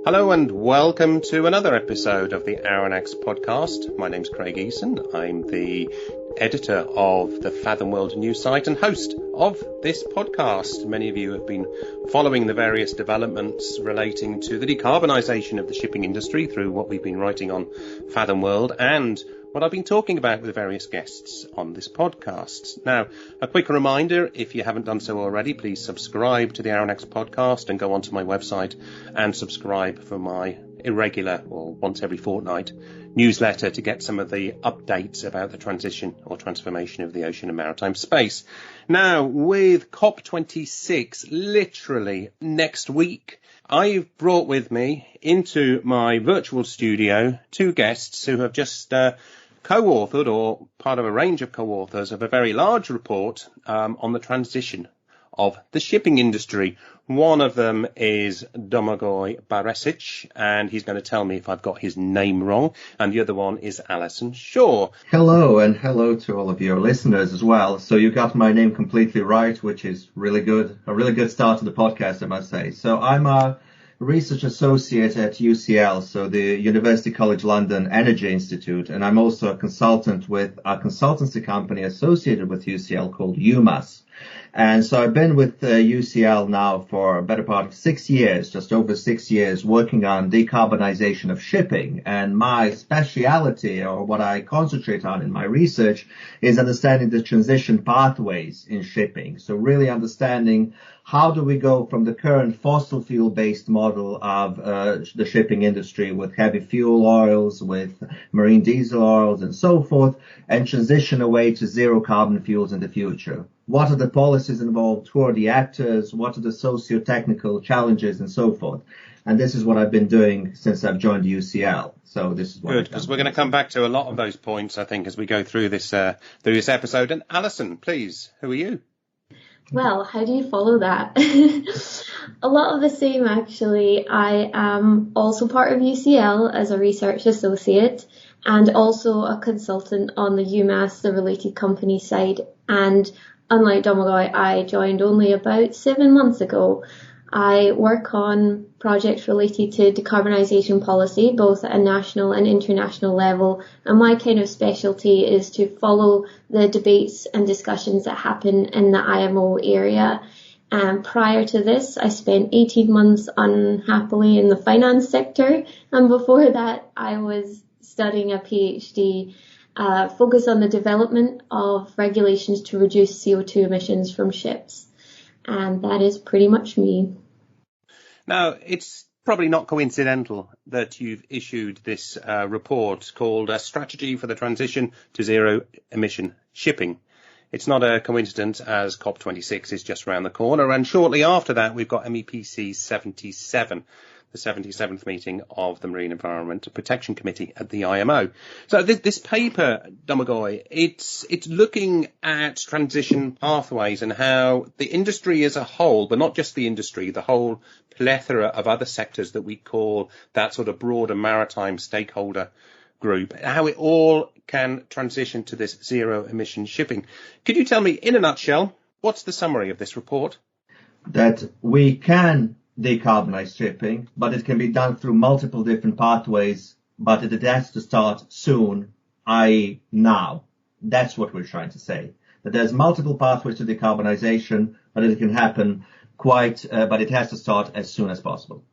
Hello and welcome to another episode of the Aronax podcast. My name's Craig Eason. I'm the editor of the Fathom World news site and host of this podcast. Many of you have been following the various developments relating to the decarbonisation of the shipping industry through what we've been writing on Fathom World and what I've been talking about with various guests on this podcast. Now, a quick reminder, if you haven't done so already, please subscribe to the Aronax podcast and go onto my website and subscribe for my irregular or once every fortnight newsletter to get some of the updates about the transition or transformation of the ocean and maritime space. Now, with COP26 literally next week, I've brought with me into my virtual studio two guests who have just co-authored or part of a range of co-authors of a very large report on the transition of the shipping industry. One of them is Domagoj Baresic, and he's going to tell me if I've got his name wrong. And the other one is Alison Shaw. Hello, and hello to all of your listeners as well. So you got my name completely right, which is really good. A really good start to the podcast, I must say. So I'm a research associate at UCL, so the University College London Energy Institute, and I'm also a consultant with a consultancy company associated with UCL called UMass. And so I've been with UCL now for a better part of 6 years, just over 6 years, working on decarbonisation of shipping. And my speciality, or what I concentrate on in my research, is understanding the transition pathways in shipping. So really understanding how do we go from the current fossil fuel-based model of the shipping industry with heavy fuel oils, with marine diesel oils and so forth, and transition away to zero carbon fuels in the future. What are the policies involved? Who are the actors? What are the socio-technical challenges and so forth? And this is what I've been doing since I've joined UCL. So this is what good, because we're going to come back to a lot of those points, I think, as we go through this episode. And Alison, please, who are you? Well, how do you follow that? A lot of the same, actually. I am also part of UCL as a research associate and also a consultant on the UMass, the related company side. And unlike Domagoj, I joined only about 7 months ago. I work on projects related to decarbonisation policy, both at a national and international level, and my kind of specialty is to follow the debates and discussions that happen in the IMO area. Prior to this, I spent 18 months unhappily in the finance sector, and before that, I was studying a PhD focused on the development of regulations to reduce CO2 emissions from ships. And that is pretty much me. Now, it's probably not coincidental that you've issued this report called A Strategy for the Transition to Zero Emission Shipping. It's not a coincidence, as COP26 is just around the corner, and shortly after that we've got MEPC 77, the 77th meeting of the Marine Environment Protection Committee at the IMO. So this paper, Domagoj, it's looking at transition pathways and how the industry as a whole, but not just the industry, the whole plethora of other sectors that we call that sort of broader maritime stakeholder group, how it all can transition to this zero emission shipping. Could you tell me in a nutshell, what's the summary of this report? That we can decarbonize shipping, but it can be done through multiple different pathways, but it has to start soon, i.e. now. That's what we're trying to say. That there's multiple pathways to decarbonization, but it can happen but it has to start as soon as possible.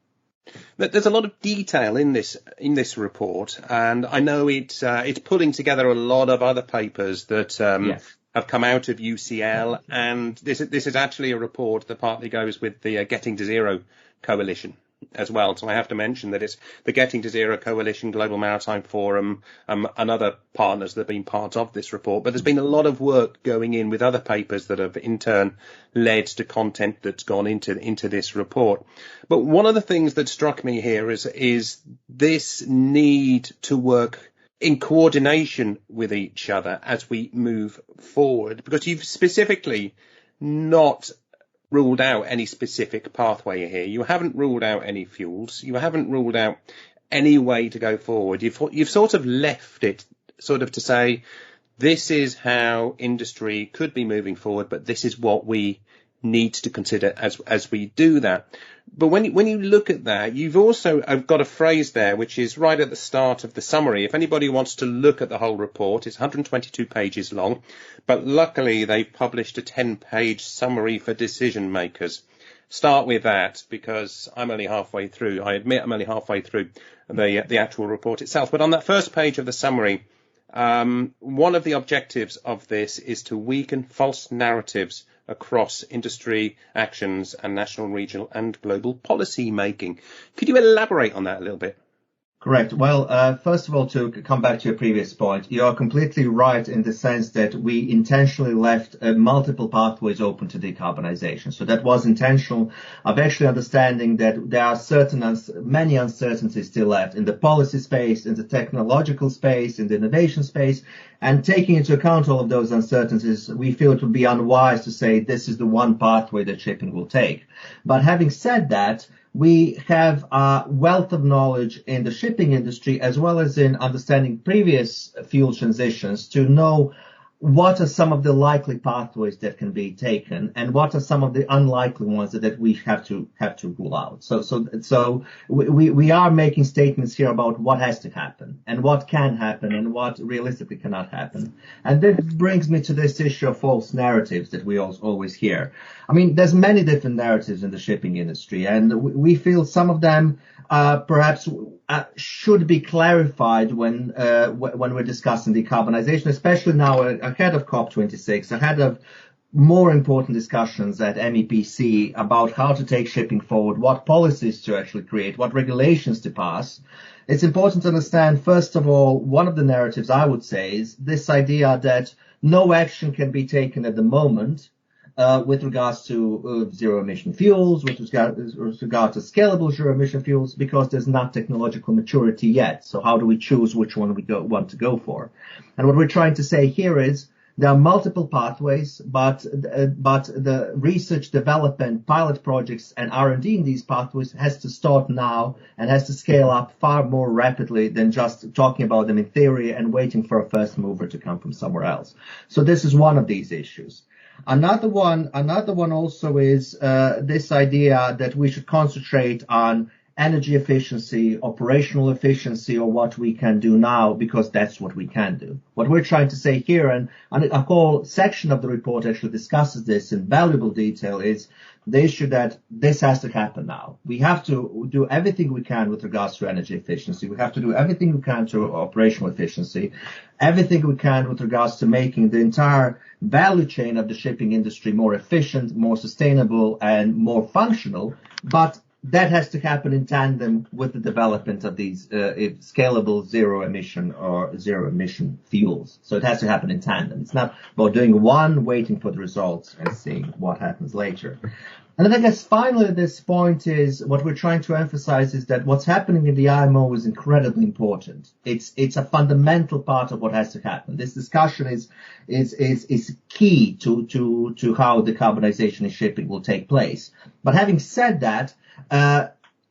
There's a lot of detail in this report, and I know it's pulling together a lot of other papers that have come out of UCL, and this is actually a report that partly goes with the Getting to Zero Coalition as well. So I have to mention that it's the Getting to Zero Coalition, Global Maritime Forum, and other partners that have been part of this report. But there's been a lot of work going in with other papers that have in turn led to content that's gone into this report. But one of the things that struck me here is this need to work in coordination with each other as we move forward, because you've specifically not ruled out any specific pathway here. You haven't ruled out any fuels. You haven't ruled out any way to go forward. You've sort of left it sort of to say, this is how industry could be moving forward, but this is what we need to consider as we do that. But when you look at that, you've also got a phrase there which is right at the start of the summary. If anybody wants to look at the whole report, it's 122 pages long, but luckily they've published a 10-page summary for decision makers. Start with that, because I'm only halfway through. I admit I'm only halfway through the actual report itself. But on that first page of the summary, one of the objectives of this is to weaken false narratives across industry actions and national, regional and global policy making. Could you elaborate on that a little bit? Correct. Well, first of all, to come back to your previous point, you are completely right in the sense that we intentionally left multiple pathways open to decarbonisation. So that was intentional of actually understanding that there are many uncertainties still left in the policy space, in the technological space, in the innovation space. And taking into account all of those uncertainties, we feel it would be unwise to say this is the one pathway that shipping will take. But having said that, we have a wealth of knowledge in the shipping industry as well as in understanding previous fuel transitions to know what are some of the likely pathways that can be taken and what are some of the unlikely ones that we have to rule out. So we are making statements here about what has to happen and what can happen and what realistically cannot happen. And that brings me to this issue of false narratives that we always hear. I mean, there's many different narratives in the shipping industry, and we feel some of them perhaps should be clarified when we're discussing decarbonization, especially now ahead of COP26, ahead of more important discussions at MEPC about how to take shipping forward, what policies to actually create, what regulations to pass. It's important to understand, first of all, one of the narratives I would say is this idea that no action can be taken at the moment with regards to zero-emission fuels, with regard to scalable zero-emission fuels, because there's not technological maturity yet. So how do we choose which one we want to go for? And what we're trying to say here is there are multiple pathways, but the research, development, pilot projects, and R&D in these pathways has to start now and has to scale up far more rapidly than just talking about them in theory and waiting for a first mover to come from somewhere else. So this is one of these issues. Another one also is this idea that we should concentrate on energy efficiency, operational efficiency, or what we can do now, because that's what we can do. What we're trying to say here, and a whole section of the report actually discusses this in valuable detail, is the issue that this has to happen now. We have to do everything we can with regards to energy efficiency. We have to do everything we can to operational efficiency, everything we can with regards to making the entire value chain of the shipping industry more efficient, more sustainable, and more functional. But that has to happen in tandem with the development of these scalable zero-emission fuels. So it has to happen in tandem. It's not about doing one, waiting for the results, and seeing what happens later. And then I guess finally at this point is what we're trying to emphasize is that what's happening in the IMO is incredibly important. It's a fundamental part of what has to happen. This discussion is key to how decarbonization in shipping will take place. But having said that,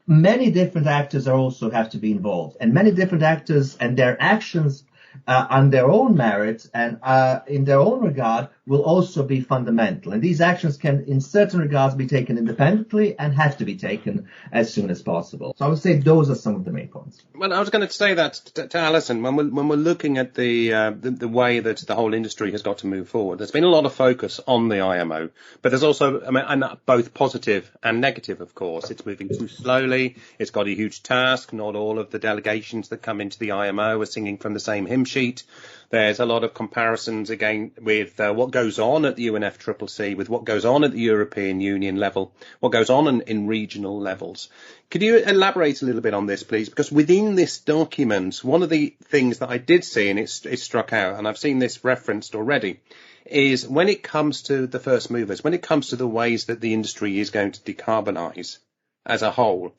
many different actors also have to be involved, and many different actors and their actions on their own merit and in their own regard will also be fundamental. And these actions can, in certain regards, be taken independently and have to be taken as soon as possible. So I would say those are some of the main points. Well, I was going to say that to Alison, when we're looking at the way that the whole industry has got to move forward, there's been a lot of focus on the IMO, but there's also, and both positive and negative, of course. It's moving too slowly. It's got a huge task. Not all of the delegations that come into the IMO are singing from the same hymn sheet. There's a lot of comparisons again with what goes on at the UNFCCC, with what goes on at the European Union level, what goes on in regional levels. Could you elaborate a little bit on this, please? Because within this document, one of the things that I did see, and it struck out, and I've seen this referenced already, is when it comes to the first movers, when it comes to the ways that the industry is going to decarbonise as a whole,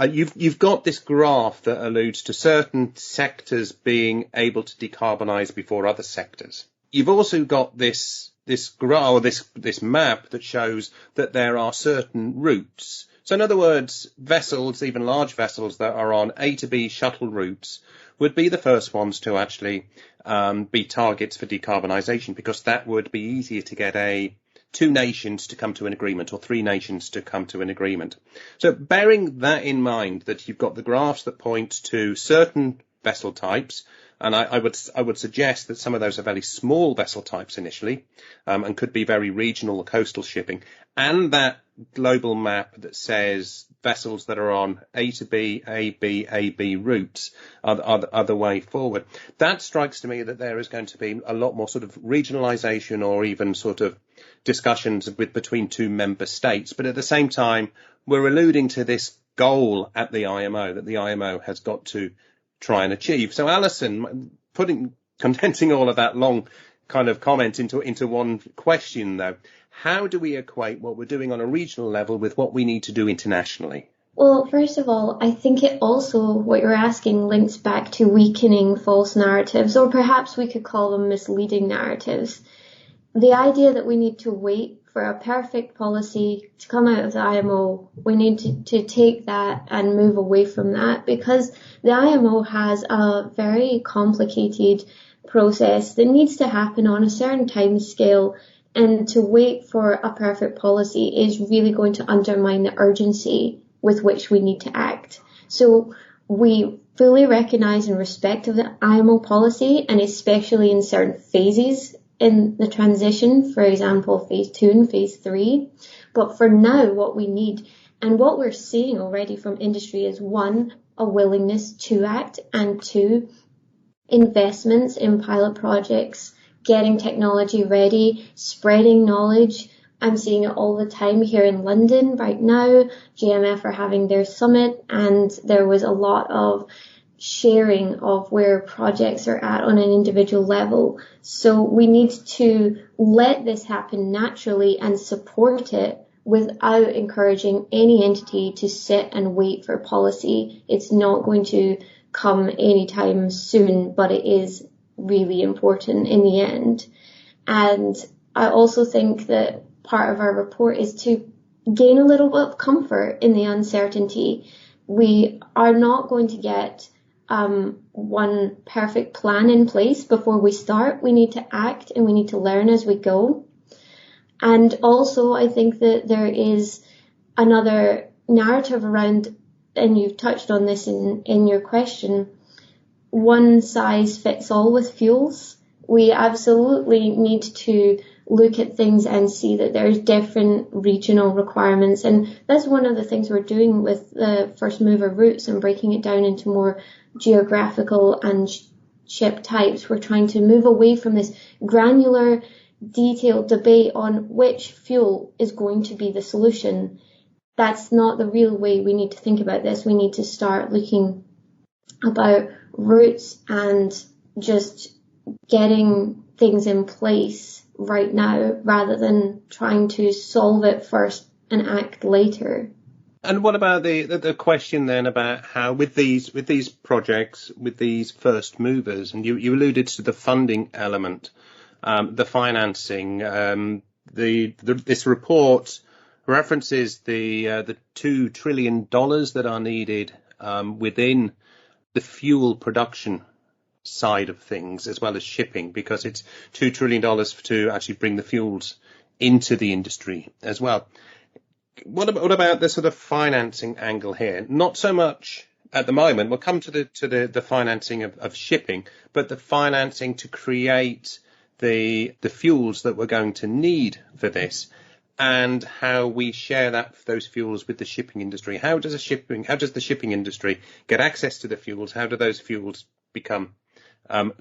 you've got this graph that alludes to certain sectors being able to decarbonise before other sectors. You've also got this graph, or this map that shows that there are certain routes. So in other words, vessels, even large vessels that are on A to B shuttle routes, would be the first ones to actually be targets for decarbonisation, because that would be easier to get a two nations to come to an agreement or three nations to come to an agreement. So bearing that in mind, that you've got the graphs that point to certain vessel types, and I would suggest that some of those are very small vessel types initially, and could be very regional or coastal shipping, and that global map that says vessels that are on A to B, AB routes are the way forward. That strikes to me that there is going to be a lot more sort of regionalisation or even sort of discussions between two member states. But at the same time, we're alluding to this goal at the IMO that the IMO has got to try and achieve. So Alison, condensing all of that long kind of comment into one question though, how do we equate what we're doing on a regional level with what we need to do internationally? Well, first of all, I think it also, what you're asking, links back to weakening false narratives, or perhaps we could call them misleading narratives. The idea that we need to wait for a perfect policy to come out of the IMO, we need to take that and move away from that, because the IMO has a very complicated process that needs to happen on a certain time scale, and to wait for a perfect policy is really going to undermine the urgency with which we need to act. So we fully recognise and respect the IMO policy, and especially in certain phases in the transition, for example, phase 2 and phase 3. But for now, what we need, and what we're seeing already from industry, is one, a willingness to act, and two, investments in pilot projects, getting technology ready, spreading knowledge. I'm seeing it all the time here in London right now. GMF are having their summit, and there was a lot of sharing of where projects are at on an individual level. So we need to let this happen naturally and support it without encouraging any entity to sit and wait for policy. It's not going to come anytime soon, but it is really important in the end. And I also think that part of our report is to gain a little bit of comfort in the uncertainty. We are not going to get one perfect plan in place before we start. We need to act and we need to learn as we go. And also, I think that there is another narrative around, and you've touched on this in your question, one size fits all with fuels. We absolutely need to look at things and see that there's different regional requirements. And that's one of the things we're doing with the first mover routes and breaking it down into more geographical and ship types. We're trying to move away from this granular, detailed debate on which fuel is going to be the solution. That's not the real way we need to think about this. We need to start looking about routes and just getting things in place right now rather than trying to solve it first and act later. And what about the question then about how with these projects, with these first movers, and you alluded to the funding element, the financing, this report references the $2 trillion that are needed within the fuel production side of things as well as shipping, because it's $2 trillion to actually bring the fuels into the industry as well. What about the sort of financing angle here? Not so much at the moment. We'll come to the financing of shipping, but the financing to create the fuels that we're going to need for this, and how we share those fuels with the shipping industry. How does the shipping industry get access to the fuels? How do those fuels become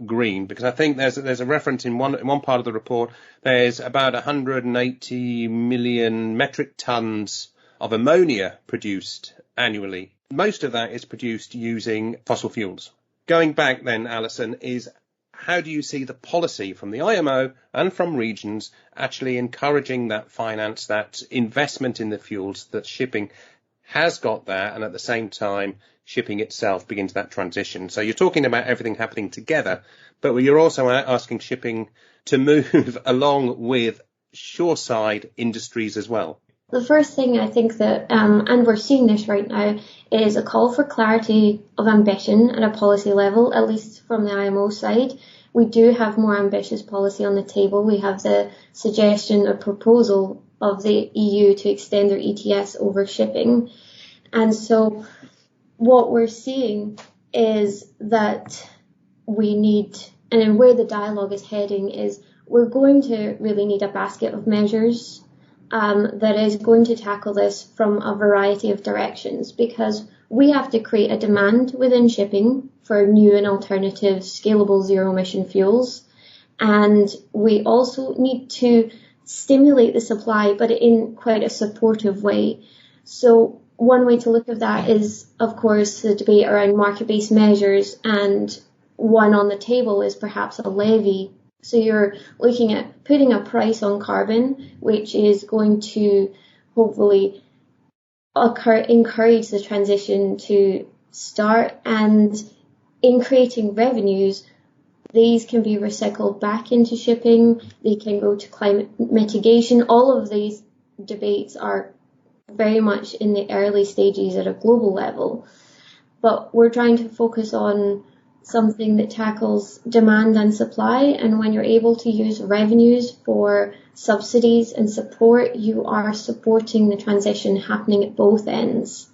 green? Because I think there's a reference in one part of the report. There's about 180 million metric tons of ammonia produced annually. Most of that is produced using fossil fuels. Going back then, Alison, is how do you see the policy from the IMO and from regions actually encouraging that finance, that investment in the fuels, that shipping has got there, and at the same time shipping itself begins that transition? So you're talking about everything happening together, but you're also asking shipping to move along with shoreside industries as well. The first thing I think that, and we're seeing this right now, is a call for clarity of ambition at a policy level, at least from the IMO side. we do have more ambitious policy on the table. We have the suggestion, a proposal of the EU to extend their ETS over shipping. And so what we're seeing is that we need, and in where the dialogue is heading is, we're going to really need a basket of measures that is going to tackle this from a variety of directions, because we have to create a demand within shipping for new and alternative scalable zero emission fuels. And we also need to stimulate the supply, but in quite a supportive way. So one way to look at that is, of course, the debate around market-based measures, and one on the table is perhaps a levy. So you're looking at putting a price on carbon, which is going to hopefully encourage the transition to start, and in creating revenues, these can be recycled back into shipping, they can go to climate mitigation. All of these debates are very much in the early stages at a global level, but we're trying to focus on something that tackles demand and supply, and when you're able to use revenues for subsidies and support, you are supporting the transition happening at both ends.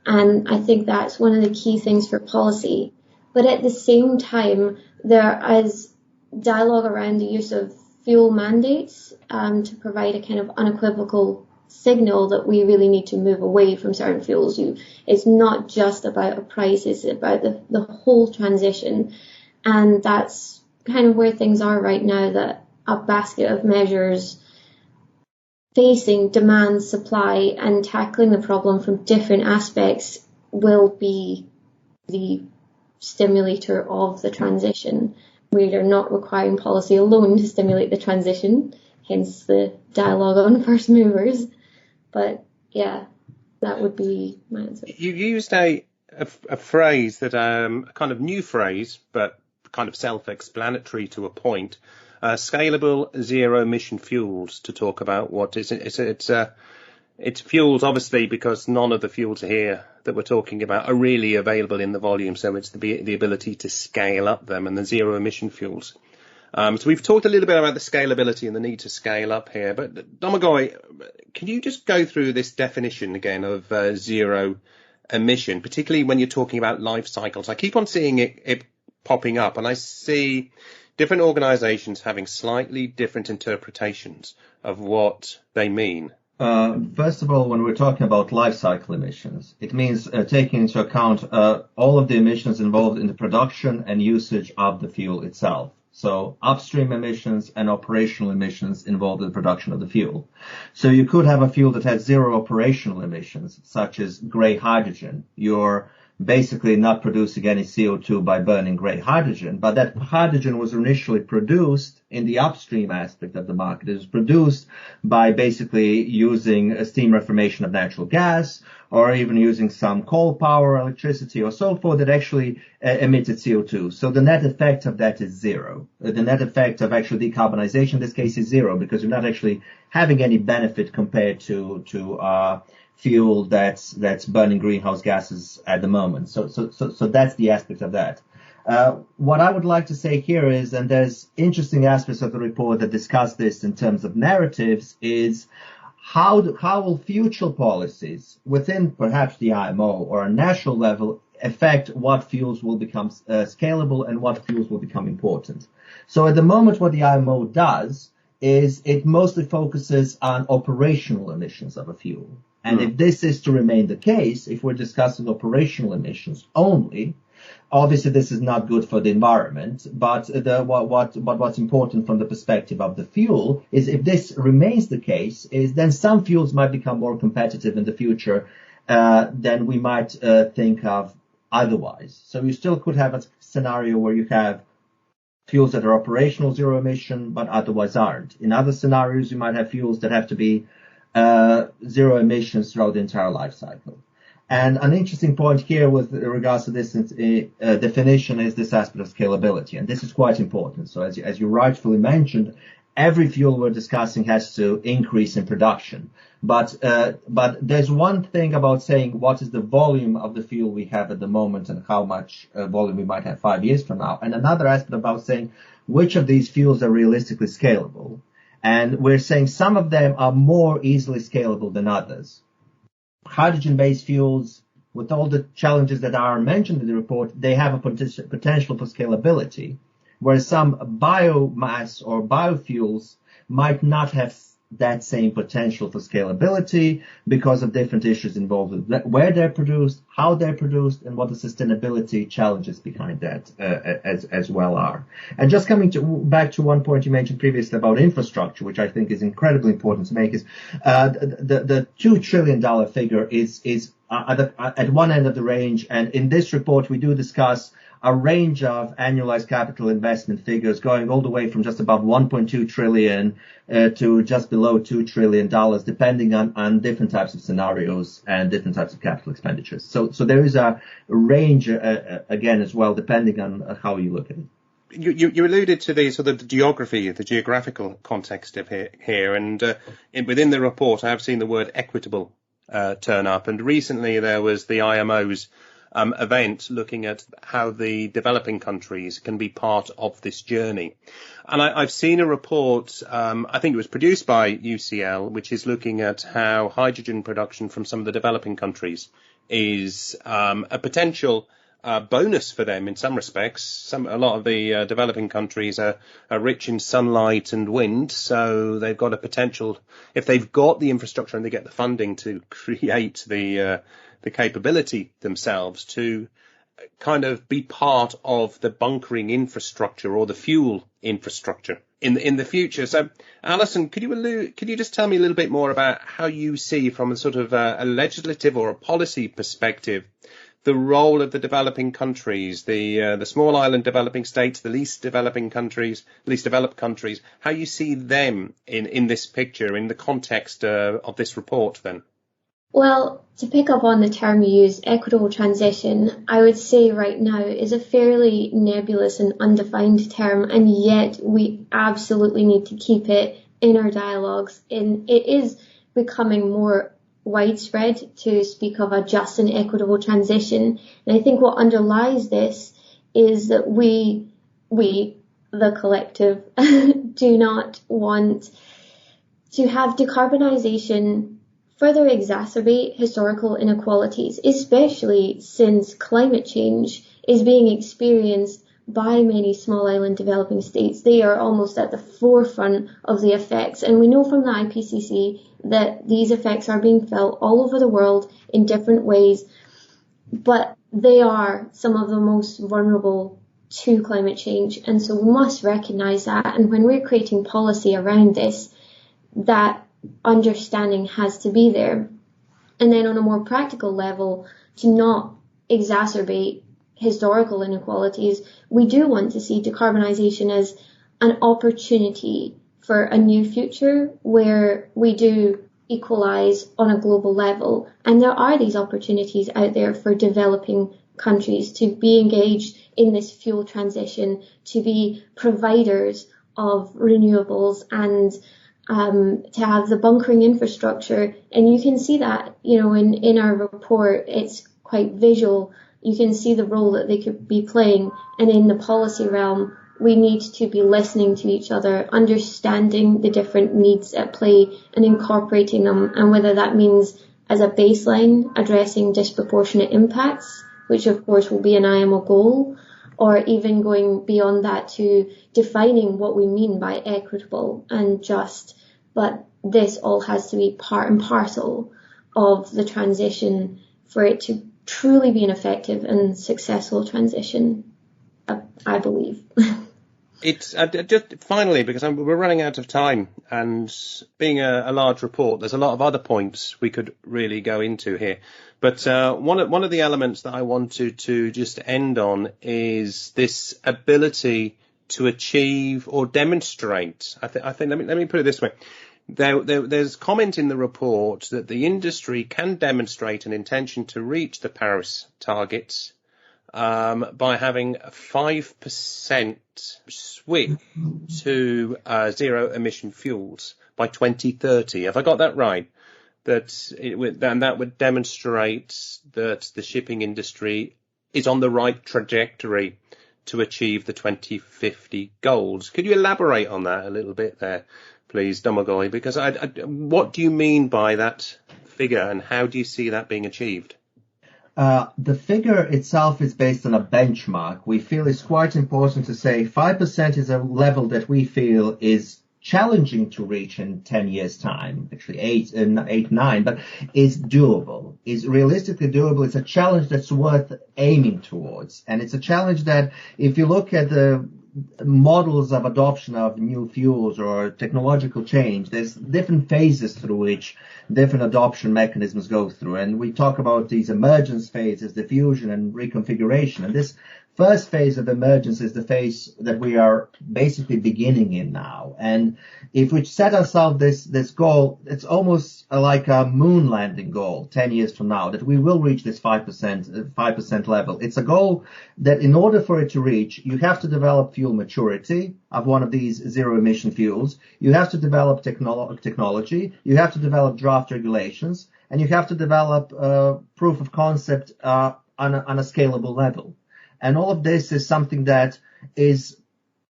And I think that's one of the key things for policy. But at the same time, there is dialogue around the use of fuel mandates to provide a kind of unequivocal signal that we really need to move away from certain fuels. It's not just about a price, it's about the whole transition. And that's kind of where things are right now, that a basket of measures facing demand, supply, and tackling the problem from different aspects will be the stimulator of the transition. We are not requiring policy alone to stimulate the transition, hence the dialogue on first movers. But yeah, that would be my answer. You used a phrase that, a kind of new phrase, but kind of self-explanatory to a point, scalable zero-emission fuels, to talk about what is it. It's fuels, obviously, because none of the fuels here that we're talking about are really available in the volume. So it's the ability to scale up them, and the zero-emission fuels. So we've talked a little bit about the scalability and the need to scale up here, but Domagoj, can you just go through this definition again of zero emission, particularly when you're talking about life cycles? I keep on seeing it popping up, and I see different organisations having slightly different interpretations of what they mean. First of all, when we're talking about life cycle emissions, it means taking into account all of the emissions involved in the production and usage of the fuel itself. So upstream emissions and operational emissions involved in the production of the fuel. So you could have a fuel that has zero operational emissions, such as grey hydrogen. You're basically not producing any CO2 by burning grey hydrogen, but that hydrogen was initially produced in the upstream aspect of the market. It was produced by basically using a steam reformation of natural gas, or even using some coal power, electricity, or so forth that actually emitted CO2. So the net effect of that is zero. The net effect of actual decarbonization in this case is zero, because you're not actually having any benefit compared to fuel that's burning greenhouse gases at the moment. So that's the aspect of that. What I would like to say here is, and there's interesting aspects of the report that discuss this in terms of narratives, is how will future policies within perhaps the IMO or a national level affect what fuels will become scalable and what fuels will become important. So at the moment, what the IMO does is it mostly focuses on operational emissions of a fuel. And if this is to remain the case, if we're discussing operational emissions only, obviously this is not good for the environment. But what's important from the perspective of the fuel is, if this remains the case, is then some fuels might become more competitive in the future than we might think of otherwise. So you still could have a scenario where you have fuels that are operational zero emission, but otherwise aren't. In other scenarios, you might have fuels that have to be zero emissions throughout the entire life cycle. And an interesting point here with regards to this definition is this aspect of scalability. And this is quite important. So as you rightfully mentioned, every fuel we're discussing has to increase in production. But there's one thing about saying what is the volume of the fuel we have at the moment and how much volume we might have 5 years from now. And another aspect about saying which of these fuels are realistically scalable. And we're saying some of them are more easily scalable than others. Hydrogen-based fuels, with all the challenges that are mentioned in the report, they have a potential for scalability, whereas some biomass or biofuels might not have that same potential for scalability because of different issues involved with where they're produced, how they're produced, and what the sustainability challenges behind that as well are. And just coming back to one point you mentioned previously about infrastructure, which I think is incredibly important to make, is the $2 trillion figure is at one end of the range. And in this report, we do discuss a range of annualized capital investment figures going all the way from just above 1.2 trillion to just below $2 trillion, depending on different types of scenarios and different types of capital expenditures. So there is a range, again, as well, depending on how you look at it. You alluded to the sort of geography, the geographical context of here, and within the report, I have seen the word equitable turn up, and recently there was the IMO's event looking at how the developing countries can be part of this journey. And I've seen a report, I think it was produced by UCL, which is looking at how hydrogen production from some of the developing countries is a potential bonus for them in some respects. A lot of the developing countries are rich in sunlight and wind, so they've got a potential, if they've got the infrastructure and they get the funding to create the capability themselves, to kind of be part of the bunkering infrastructure or the fuel infrastructure in the future. So, Alison, could you just tell me a little bit more about how you see, from a sort of a legislative or a policy perspective, the role of the developing countries, the small island developing states, the least developed countries, how you see them in this picture, in the context of this report then? Well, to pick up on the term you use, equitable transition, I would say right now is a fairly nebulous and undefined term, and yet we absolutely need to keep it in our dialogues. And it is becoming more widespread to speak of a just and equitable transition. And I think what underlies this is that we, the collective, do not want to have decarbonisation further exacerbate historical inequalities, especially since climate change is being experienced by many small island developing states. They are almost at the forefront of the effects, and we know from the IPCC that these effects are being felt all over the world in different ways, but they are some of the most vulnerable to climate change, and so we must recognise that. And when we're creating policy around this, that understanding has to be there. And then on a more practical level, to not exacerbate historical inequalities, we do want to see decarbonisation as an opportunity for a new future where we do equalise on a global level. And there are these opportunities out there for developing countries to be engaged in this fuel transition, to be providers of renewables and to have the bunkering infrastructure. And you can see that, in our report, it's quite visual. You can see the role that they could be playing. And in the policy realm, we need to be listening to each other, understanding the different needs at play and incorporating them. And whether that means as a baseline addressing disproportionate impacts, which of course will be an IMO goal, or even going beyond that to defining what we mean by equitable and just. But this all has to be part and parcel of the transition for it to truly be an effective and successful transition, I believe. It's just finally, because we're running out of time, and being a large report, there's a lot of other points we could really go into here. But one of the elements that I wanted to just end on is this ability to achieve or demonstrate. I think let me put it this way. There's comment in the report that the industry can demonstrate an intention to reach the Paris targets by having a 5% switch to zero emission fuels by 2030. Have I got that right? That would demonstrate that the shipping industry is on the right trajectory to achieve the 2050 goals. Could you elaborate on that a little bit there, please, Domagoj? Because what do you mean by that figure, and how do you see that being achieved? The figure itself is based on a benchmark. We feel it's quite important to say 5% is a level that we feel is challenging to reach in 10 years time, actually 9, but is doable, is realistically doable. It's a challenge that's worth aiming towards. And it's a challenge that if you look at the models of adoption of new fuels or technological change, there's different phases through which different adoption mechanisms go through. And we talk about these emergence phases, diffusion and reconfiguration. And this first phase of emergence is the phase that we are basically beginning in now. And if we set ourselves this goal, it's almost like a moon landing goal 10 years from now, that we will reach this 5% level. It's a goal that in order for it to reach, you have to develop fuel maturity of one of these zero emission fuels. You have to develop technology. You have to develop draft regulations, and you have to develop proof of concept on a scalable level. And all of this is something that is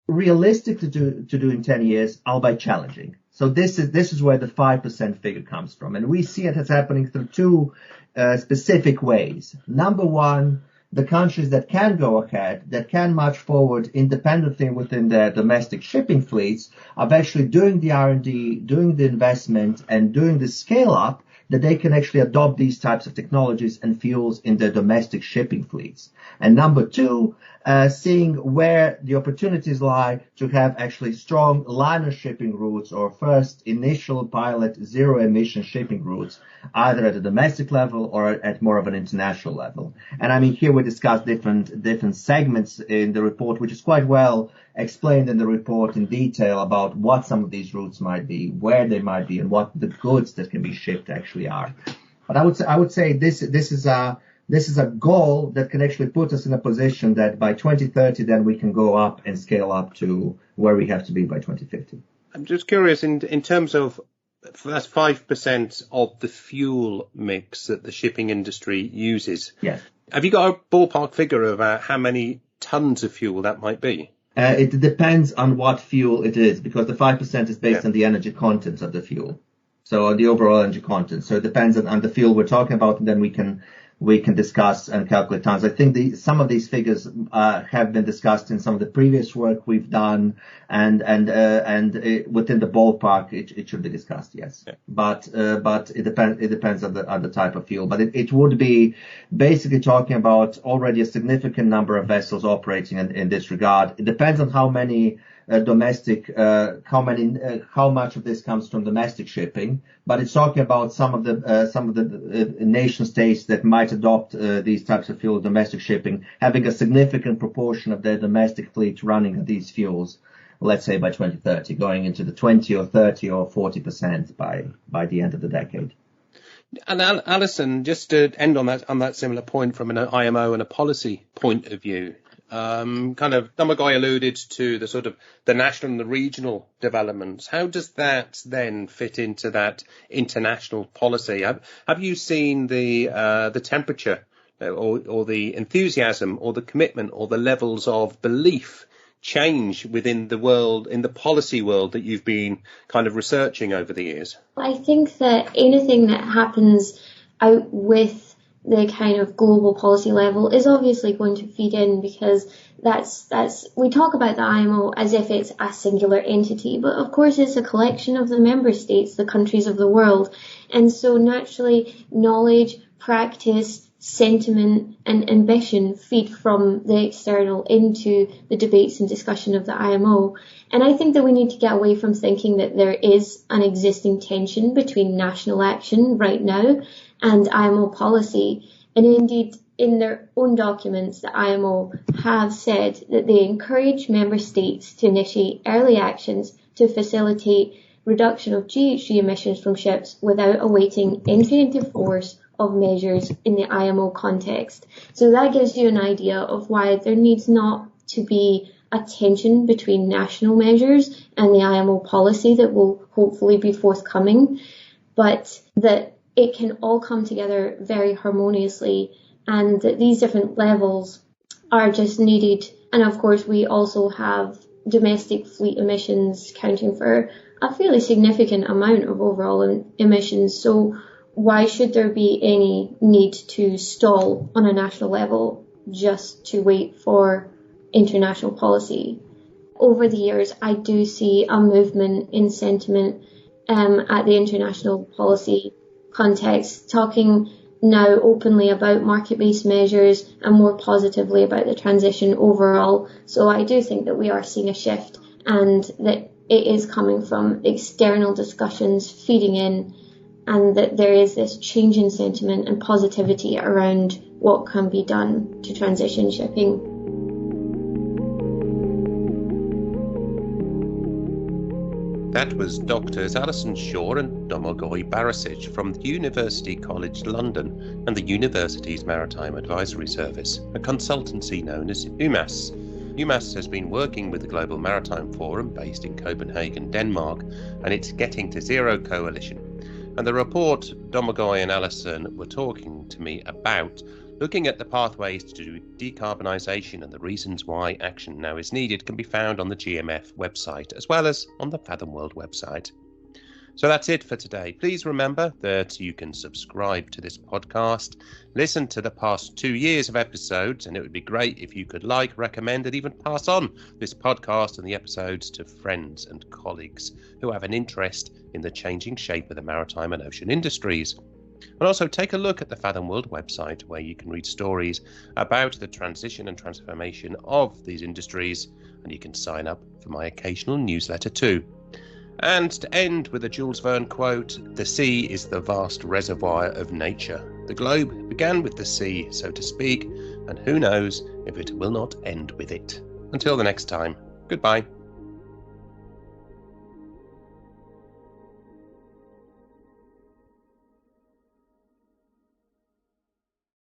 realistic to do in 10 years, albeit challenging. So this is where the 5% figure comes from. And we see it as happening through two specific ways. Number one, the countries that can go ahead, that can march forward independently within their domestic shipping fleets, of actually doing the R&D, doing the investment, and doing the scale up, that they can actually adopt these types of technologies and fuels in their domestic shipping fleets. And number two, seeing where the opportunities lie to have actually strong liner shipping routes, or first initial pilot zero emission shipping routes, either at a domestic level or at more of an international level. And I mean, here we discuss different segments in the report, which is quite well explained in the report in detail about what some of these routes might be, where they might be, and what the goods that can be shipped actually are. But I would say this is a goal that can actually put us in a position that by 2030, then we can go up and scale up to where we have to be by 2050. I'm just curious in terms of, that's 5% of the fuel mix that the shipping industry uses. Yes. Have you got a ballpark figure of how many tons of fuel that might be? It depends on what fuel it is, because the 5% is based on the energy content of the fuel. So on the overall energy content. So it depends on the fuel we're talking about, and then we can discuss and calculate tons. I think some of these figures have been discussed in some of the previous work we've done, and within the ballpark it should be discussed. Yes, yeah. But it depends on the type of fuel. But it would be basically talking about already a significant number of vessels operating in this regard. It depends on how many how much of this comes from domestic shipping, but it's talking about some of the nation states that might adopt these types of fuel, domestic shipping, having a significant proportion of their domestic fleet running these fuels, let's say by 2030, going into the 20 or 30 or 40% by the end of the decade. And Alison, just to end on that similar point from an IMO and a policy point of view, kind of Domagoj alluded to the sort of the national and the regional developments. How does that then fit into that international policy? Have you seen the temperature or the enthusiasm or the commitment or the levels of belief change within the world, in the policy world that you've been kind of researching over the years? I think that anything that happens out with the kind of global policy level is obviously going to feed in, because that's we talk about the IMO as if it's a singular entity, but of course it's a collection of the member states, the countries of the world. And so naturally knowledge, practice, sentiment and ambition feed from the external into the debates and discussion of the IMO. And I think that we need to get away from thinking that there is an existing tension between national action right now and IMO policy. And indeed, in their own documents, the IMO have said that they encourage member states to initiate early actions to facilitate reduction of GHG emissions from ships without awaiting entry into force of measures in the IMO context. So that gives you an idea of why there needs not to be a tension between national measures and the IMO policy that will hopefully be forthcoming, but that it can all come together very harmoniously, and that these different levels are just needed. And of course, we also have domestic fleet emissions counting for a fairly significant amount of overall emissions. So why should there be any need to stall on a national level just to wait for international policy? Over the years, I do see a movement in sentiment at the international policy context, talking now openly about market-based measures and more positively about the transition overall. So I do think that we are seeing a shift, and that it is coming from external discussions feeding in, and that there is this change in sentiment and positivity around what can be done to transition shipping. That was Doctors Alison Shaw and Domagoj Baresic from the University College London and the university's Maritime Advisory Service, a consultancy known as UMAS. UMAS has been working with the Global Maritime Forum based in Copenhagen, Denmark, and its Getting to Zero coalition. And the report Domagoj and Alison were talking to me about, looking at the pathways to decarbonisation and the reasons why action now is needed, can be found on the GMF website as well as on the Fathom World website. So that's it for today. Please remember that you can subscribe to this podcast, listen to the past 2 years of episodes, and it would be great if you could like, recommend, and even pass on this podcast and the episodes to friends and colleagues who have an interest in the changing shape of the maritime and ocean industries. And also take a look at the Fathom World website, where you can read stories about the transition and transformation of these industries, and you can sign up for my occasional newsletter too. And to end with a Jules Verne quote, "The sea is the vast reservoir of nature. The globe began with the sea, so to speak, and who knows if it will not end with it." Until the next time, goodbye.